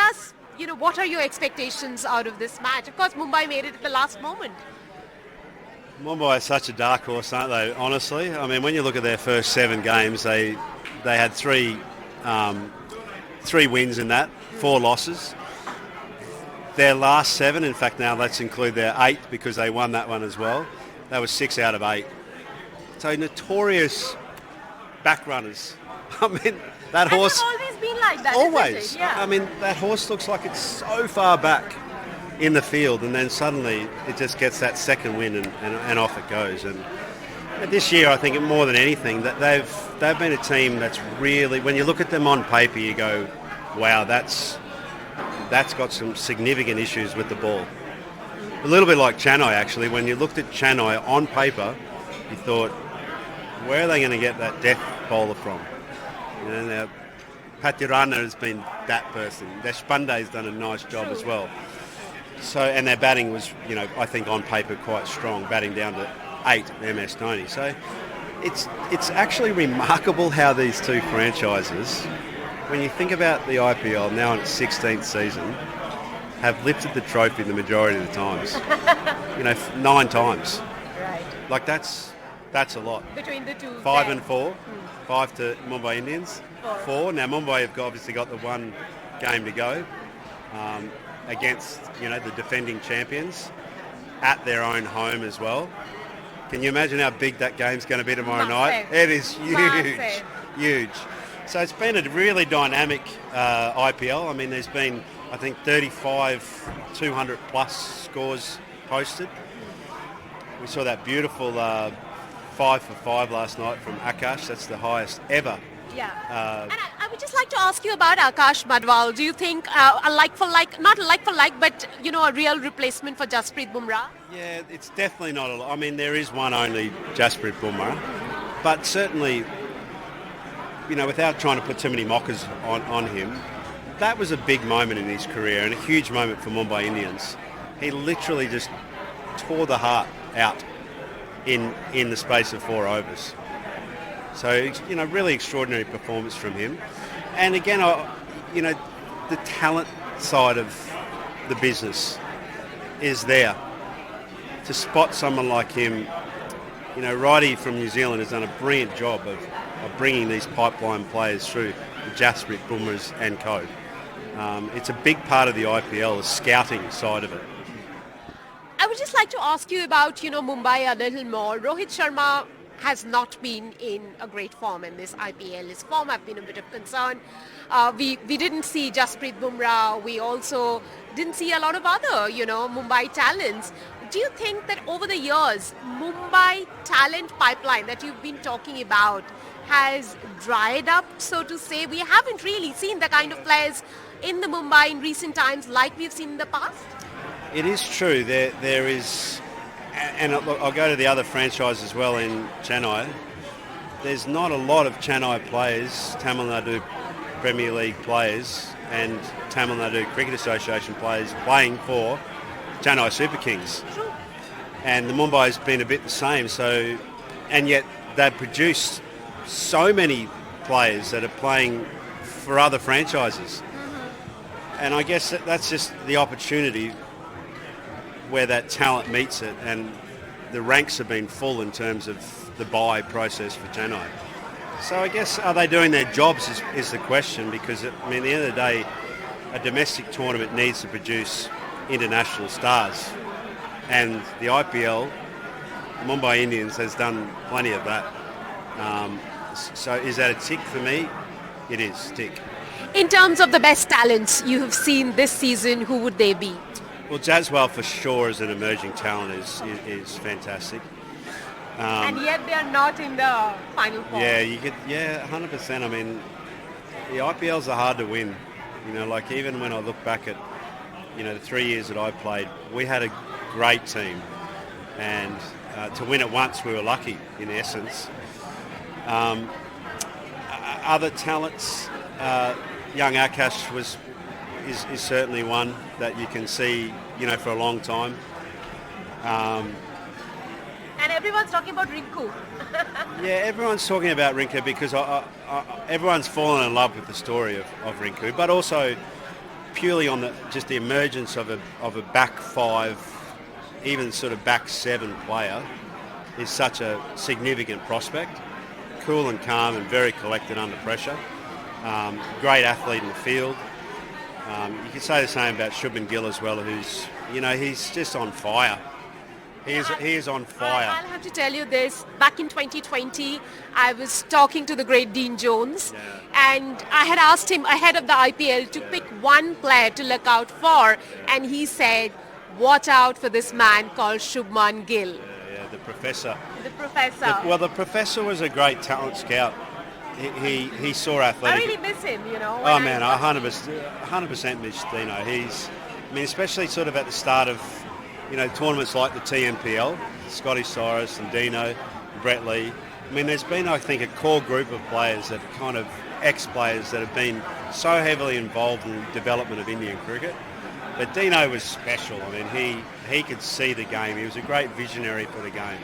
us, what are your expectations out of this match? Of course, Mumbai made it at the last moment. Mumbai is such a dark horse, aren't they, honestly? I mean, when you look at their first 7 games, they had three wins in that, 4 losses. Their last 7, in fact, now let's include their 8 because they won that one as well. That was 6 out of 8. So notorious back runners. I mean, that horse... And it's always been like that, always. Isn't it? Yeah. I mean, that horse looks like it's so far back in the field, and then suddenly it just gets that second win and off it goes. And this year, I think more than anything, that they've been a team that's really, when you look at them on paper, you go, wow, that's got some significant issues with the ball. A little bit like Chennai, actually. When you looked at Chennai on paper, you thought, where are they going to get that death bowler from? Now, Patirana has been that person. Deshpande's done a nice job as well. So, and their batting was, I think on paper quite strong, batting down to 8 MS Dhoni. So it's actually remarkable how these two franchises, when you think about the IPL now in its 16th season, have lifted the trophy the majority of the times. 9 times. Right. Like that's a lot. Between the two. 5 and 4. 5 to Mumbai Indians. 4. Now Mumbai have obviously got the one game to go against the defending champions at their own home as well. Can you imagine how big that game's going to be tomorrow night? It is huge, huge. So it's been a really dynamic IPL. I mean, there's been, I think, 35 200 plus scores posted. We saw that beautiful 5 for 5 last night from Akash. That's the highest ever. Yeah. And I would just like to ask you about Akash Madwal. Do you think a like-for-like, not a like-for-like, but, a real replacement for Jasprit Bumrah? Yeah, it's definitely not a... I mean, there is one only Jasprit Bumrah. But certainly, without trying to put too many mockers on him, that was a big moment in his career and a huge moment for Mumbai Indians. He literally just tore the heart out in the space of 4 overs. So, really extraordinary performance from him. And again, the talent side of the business is there. To spot someone like him, Righty from New Zealand has done a brilliant job of bringing these pipeline players through, the Jasprit Bumrahs and co. It's a big part of the IPL, the scouting side of it. I would just like to ask you about, Mumbai a little more. Rohit Sharma has not been in a great form in this IPL. His form have been a bit of concern. We didn't see Jasprit Bumrah. We also didn't see a lot of other, Mumbai talents. Do you think that over the years, Mumbai talent pipeline that you've been talking about has dried up, so to say? We haven't really seen the kind of players in the Mumbai in recent times like we've seen in the past? It is true. There is... And I'll go to the other franchise as well in Chennai. There's not a lot of Chennai players, Tamil Nadu Premier League players and Tamil Nadu Cricket Association players playing for Chennai Super Kings. True. And the Mumbai's been a bit the same. So, and yet they've produced so many players that are playing for other franchises. Mm-hmm. And I guess that's just the opportunity where that talent meets it, and the ranks have been full in terms of the buy process for Chennai. So I guess, are they doing their jobs is the question, because at the end of the day, a domestic tournament needs to produce international stars. And the IPL, Mumbai Indians has done plenty of that. So is that a tick for me? It is, tick. In terms of the best talents you have seen this season, who would they be? Well, Jaswal for sure as an emerging talent is fantastic. And yet they are not in the final four. Yeah, 100%. I mean, the IPLs are hard to win. Like even when I look back at, the 3 years that I played, we had a great team. And to win it once, we were lucky, in essence. Other talents, young Akash is certainly one that you can see, for a long time. And everyone's talking about Rinku. Yeah, everyone's talking about Rinku because everyone's fallen in love with the story of Rinku, but also purely on just the emergence of a back five, even sort of back seven player, is such a significant prospect. Cool and calm and very collected under pressure. Great athlete in the field. You can say the same about Shubman Gill as well, who's, he's just on fire. He is on fire. I'll have to tell you this. Back in 2020, I was talking to the great Dean Jones, and I had asked him ahead of the IPL to pick one player to look out for, and he said, watch out for this man called Shubman Gill. Yeah, the professor. The professor. The professor was a great talent scout. He saw athletic. I really miss him, Oh man, 100% miss Dino. Especially sort of at the start of, tournaments like the TMPL, Scotty Cyrus and Dino, Brett Lee. There's been, I think, a core group of players that are kind of ex-players that have been so heavily involved in the development of Indian cricket. But Dino was special. He could see the game. He was a great visionary for the game.